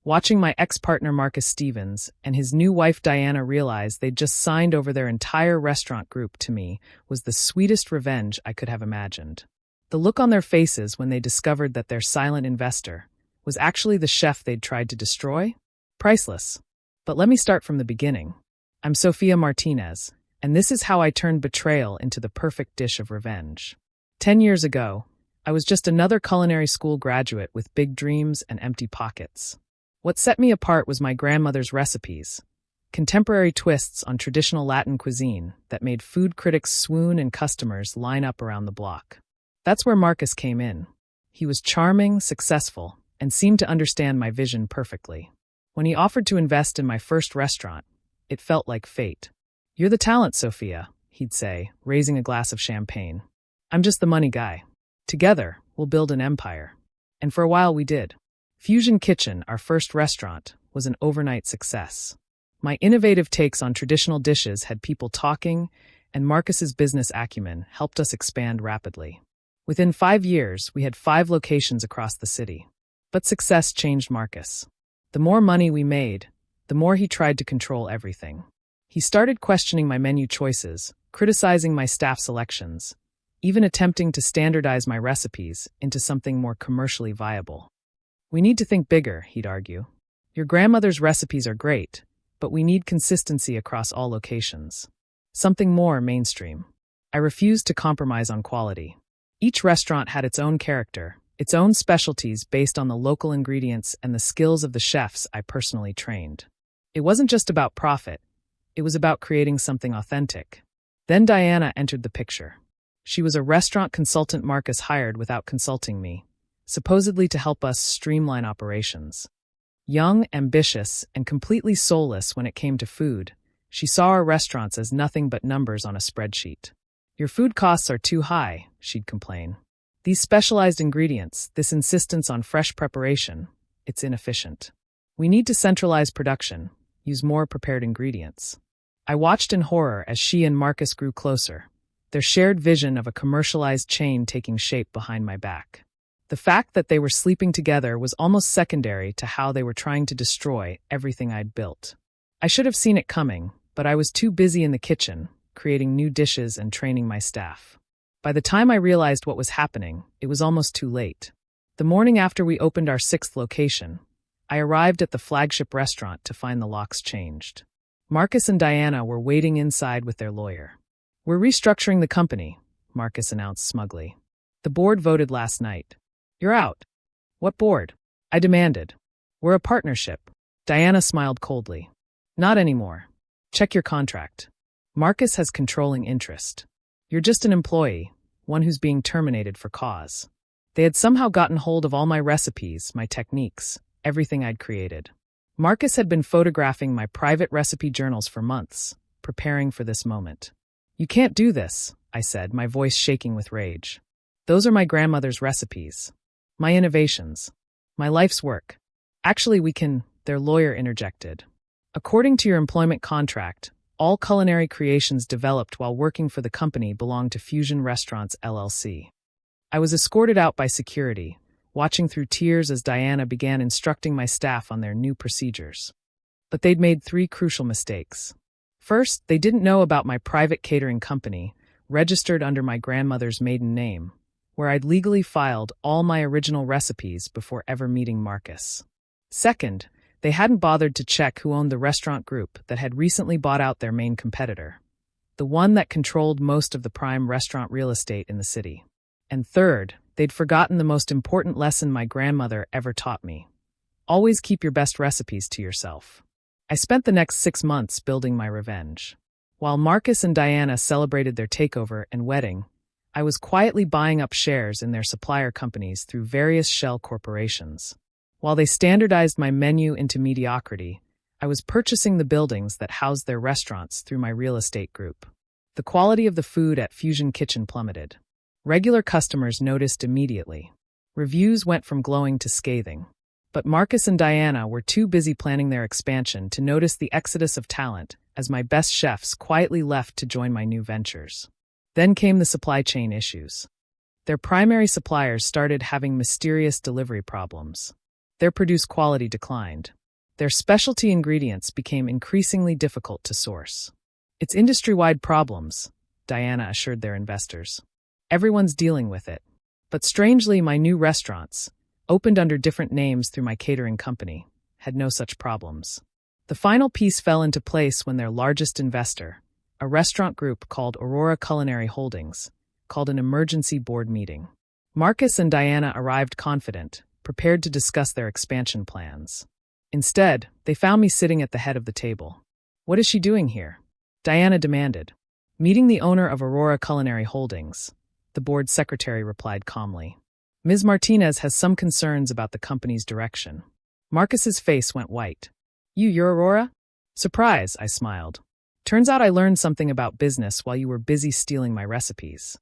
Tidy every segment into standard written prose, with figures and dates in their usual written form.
Watching my ex-partner Marcus Stevens and his new wife Diana realize they'd just signed over their entire restaurant group to me was the sweetest revenge I could have imagined. The look on their faces when they discovered that their silent investor was actually the chef they'd tried to destroy? Priceless. But let me start from the beginning. I'm Sofia Martinez, and this is how I turned betrayal into the perfect dish of revenge. 10 years ago, I was just another culinary school graduate with big dreams and empty pockets. What set me apart was my grandmother's recipes, contemporary twists on traditional Latin cuisine that made food critics swoon and customers line up around the block. That's where Marcus came in. He was charming, successful, and seemed to understand my vision perfectly. When he offered to invest in my first restaurant, it felt like fate. "You're the talent, Sophia," he'd say, raising a glass of champagne. "I'm just the money guy. Together, we'll build an empire." And for a while we did. Fusion Kitchen, our first restaurant, was an overnight success. My innovative takes on traditional dishes had people talking, and Marcus's business acumen helped us expand rapidly. Within 5 years, we had 5 locations across the city. But success changed Marcus. The more money we made, the more he tried to control everything. He started questioning my menu choices, criticizing my staff selections, even attempting to standardize my recipes into something more commercially viable. "We need to think bigger," he'd argue. "Your grandmother's recipes are great, but we need consistency across all locations. Something more mainstream." I refused to compromise on quality. Each restaurant had its own character, its own specialties based on the local ingredients and the skills of the chefs I personally trained. It wasn't just about profit, it was about creating something authentic. Then Diana entered the picture. She was a restaurant consultant Marcus hired without consulting me, supposedly to help us streamline operations. Young, ambitious, and completely soulless when it came to food, she saw our restaurants as nothing but numbers on a spreadsheet. "Your food costs are too high," she'd complain. "These specialized ingredients, this insistence on fresh preparation, it's inefficient. We need to centralize production, use more prepared ingredients." I watched in horror as she and Marcus grew closer, their shared vision of a commercialized chain taking shape behind my back. The fact that they were sleeping together was almost secondary to how they were trying to destroy everything I'd built. I should have seen it coming, but I was too busy in the kitchen, creating new dishes and training my staff. By the time I realized what was happening, it was almost too late. The morning after we opened our 6th location, I arrived at the flagship restaurant to find the locks changed. Marcus and Diana were waiting inside with their lawyer. "We're restructuring the company," Marcus announced smugly. "The board voted last night." "You're out." "What board?" I demanded. "We're a partnership." Diana smiled coldly. "Not anymore. Check your contract. Marcus has controlling interest. You're just an employee, one who's being terminated for cause." They had somehow gotten hold of all my recipes, my techniques, everything I'd created. Marcus had been photographing my private recipe journals for months, preparing for this moment. "You can't do this," I said, my voice shaking with rage. "Those are my grandmother's recipes. My innovations. My life's work. Actually, their lawyer interjected. "According to your employment contract, all culinary creations developed while working for the company belong to Fusion Restaurants, LLC. I was escorted out by security, watching through tears as Diana began instructing my staff on their new procedures. But they'd made 3 crucial mistakes. First, they didn't know about my private catering company, registered under my grandmother's maiden name, where I'd legally filed all my original recipes before ever meeting Marcus. Second, they hadn't bothered to check who owned the restaurant group that had recently bought out their main competitor, the one that controlled most of the prime restaurant real estate in the city. And third, they'd forgotten the most important lesson my grandmother ever taught me. Always keep your best recipes to yourself. I spent the next 6 months building my revenge. While Marcus and Diana celebrated their takeover and wedding, I was quietly buying up shares in their supplier companies through various shell corporations. While they standardized my menu into mediocrity, I was purchasing the buildings that housed their restaurants through my real estate group. The quality of the food at Fusion Kitchen plummeted. Regular customers noticed immediately. Reviews went from glowing to scathing. But Marcus and Diana were too busy planning their expansion to notice the exodus of talent as my best chefs quietly left to join my new ventures. Then came the supply chain issues. Their primary suppliers started having mysterious delivery problems. Their produce quality declined. Their specialty ingredients became increasingly difficult to source. It's industry-wide problems, Diana assured their investors. Everyone's dealing with it. But strangely, my new restaurants, opened under different names through my catering company, had no such problems. The final piece fell into place when their largest investor, a restaurant group called Aurora Culinary Holdings, called an emergency board meeting. Marcus and Diana arrived confident, prepared to discuss their expansion plans. Instead, they found me sitting at the head of the table. "What is she doing here?" Diana demanded. "Meeting the owner of Aurora Culinary Holdings," the board secretary replied calmly. "Ms. Martinez has some concerns about the company's direction." Marcus's face went white. You're Aurora?" "Surprise," I smiled. "Turns out I learned something about business while you were busy stealing my recipes."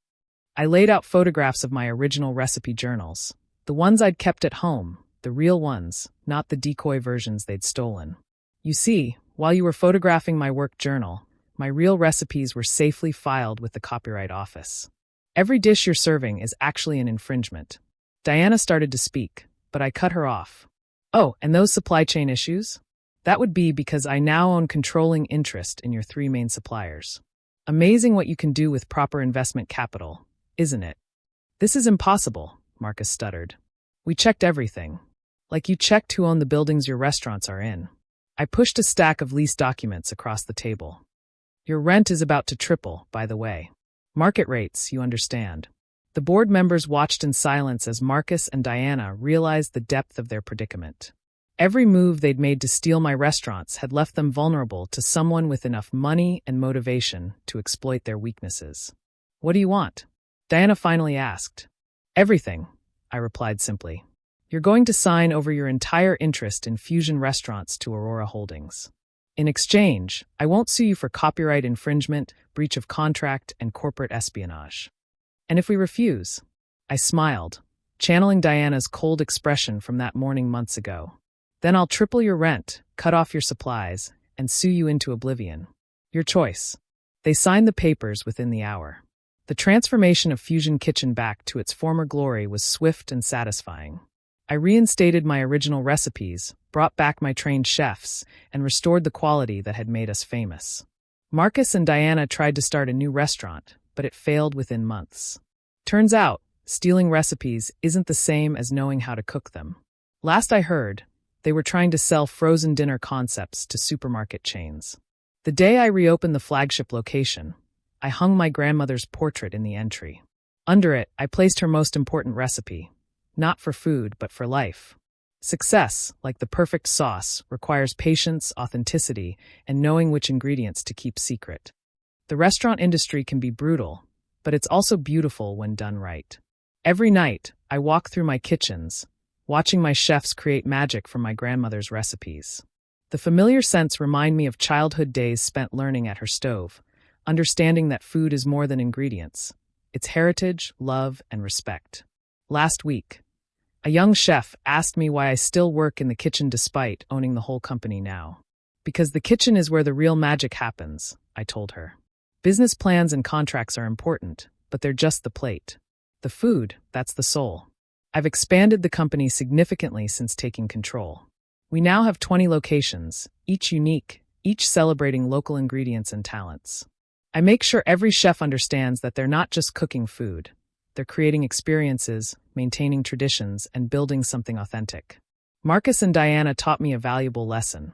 I laid out photographs of my original recipe journals, the ones I'd kept at home, the real ones, not the decoy versions they'd stolen. "You see, while you were photographing my work journal, my real recipes were safely filed with the Copyright Office. Every dish you're serving is actually an infringement." Diana started to speak, but I cut her off. "Oh, and those supply chain issues? That would be because I now own controlling interest in your three main suppliers. Amazing what you can do with proper investment capital, isn't it?" "This is impossible," Marcus stuttered. "We checked everything. Like you checked who owned the buildings your restaurants are in." I pushed a stack of lease documents across the table. "Your rent is about to triple, by the way. Market rates, you understand." The board members watched in silence as Marcus and Diana realized the depth of their predicament. Every move they'd made to steal my restaurants had left them vulnerable to someone with enough money and motivation to exploit their weaknesses. "What do you want?" Diana finally asked. "Everything," I replied simply. "You're going to sign over your entire interest in Fusion Restaurants to Aurora Holdings. In exchange, I won't sue you for copyright infringement, breach of contract, and corporate espionage." "And if we refuse?" I smiled, channeling Diana's cold expression from that morning months ago. "Then I'll triple your rent, cut off your supplies, and sue you into oblivion. Your choice." They signed the papers within the hour. The transformation of Fusion Kitchen back to its former glory was swift and satisfying. I reinstated my original recipes, brought back my trained chefs, and restored the quality that had made us famous. Marcus and Diana tried to start a new restaurant, but it failed within months. Turns out, stealing recipes isn't the same as knowing how to cook them. Last I heard, they were trying to sell frozen dinner concepts to supermarket chains. The day I reopened the flagship location, I hung my grandmother's portrait in the entry. Under it, I placed her most important recipe, not for food, but for life. Success, like the perfect sauce, requires patience, authenticity, and knowing which ingredients to keep secret. The restaurant industry can be brutal, but it's also beautiful when done right. Every night, I walk through my kitchens, watching my chefs create magic from my grandmother's recipes. The familiar scents remind me of childhood days spent learning at her stove, understanding that food is more than ingredients. It's heritage, love, and respect. Last week, a young chef asked me why I still work in the kitchen despite owning the whole company now. "Because the kitchen is where the real magic happens," I told her. "Business plans and contracts are important, but they're just the plate. The food, that's the soul." I've expanded the company significantly since taking control. We now have 20 locations, each unique, each celebrating local ingredients and talents. I make sure every chef understands that they're not just cooking food. They're creating experiences, maintaining traditions, and building something authentic. Marcus and Diana taught me a valuable lesson.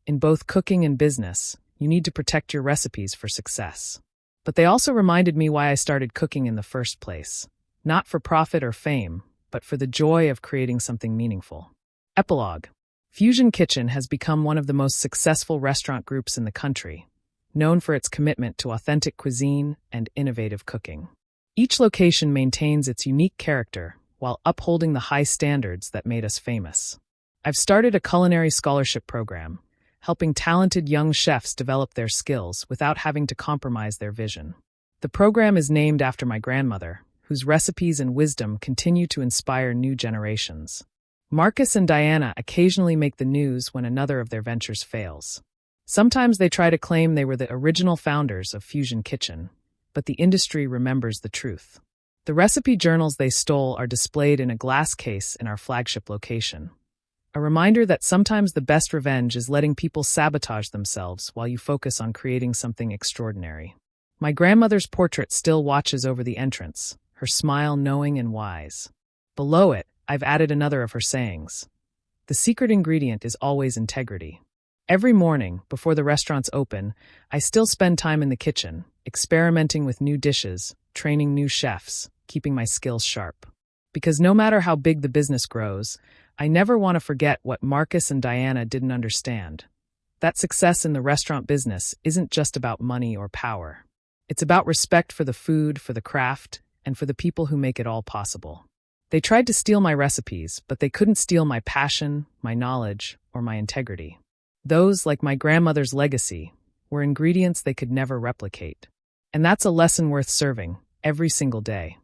In both cooking and business, you need to protect your recipes for success. But they also reminded me why I started cooking in the first place. Not for profit or fame, but for the joy of creating something meaningful. Epilogue. Fusion Kitchen has become one of the most successful restaurant groups in the country, known for its commitment to authentic cuisine and innovative cooking. Each location maintains its unique character while upholding the high standards that made us famous. I've started a culinary scholarship program, helping talented young chefs develop their skills without having to compromise their vision. The program is named after my grandmother, whose recipes and wisdom continue to inspire new generations. Marcus and Diana occasionally make the news when another of their ventures fails. Sometimes they try to claim they were the original founders of Fusion Kitchen, but the industry remembers the truth. The recipe journals they stole are displayed in a glass case in our flagship location. A reminder that sometimes the best revenge is letting people sabotage themselves while you focus on creating something extraordinary. My grandmother's portrait still watches over the entrance, her smile knowing and wise. Below it, I've added another of her sayings. The secret ingredient is always integrity. Every morning, before the restaurants open, I still spend time in the kitchen, experimenting with new dishes, training new chefs, keeping my skills sharp. Because no matter how big the business grows, I never want to forget what Marcus and Diana didn't understand. That success in the restaurant business isn't just about money or power. It's about respect for the food, for the craft, and for the people who make it all possible. They tried to steal my recipes, but they couldn't steal my passion, my knowledge, or my integrity. Those, like my grandmother's legacy, were ingredients they could never replicate. And that's a lesson worth serving, every single day.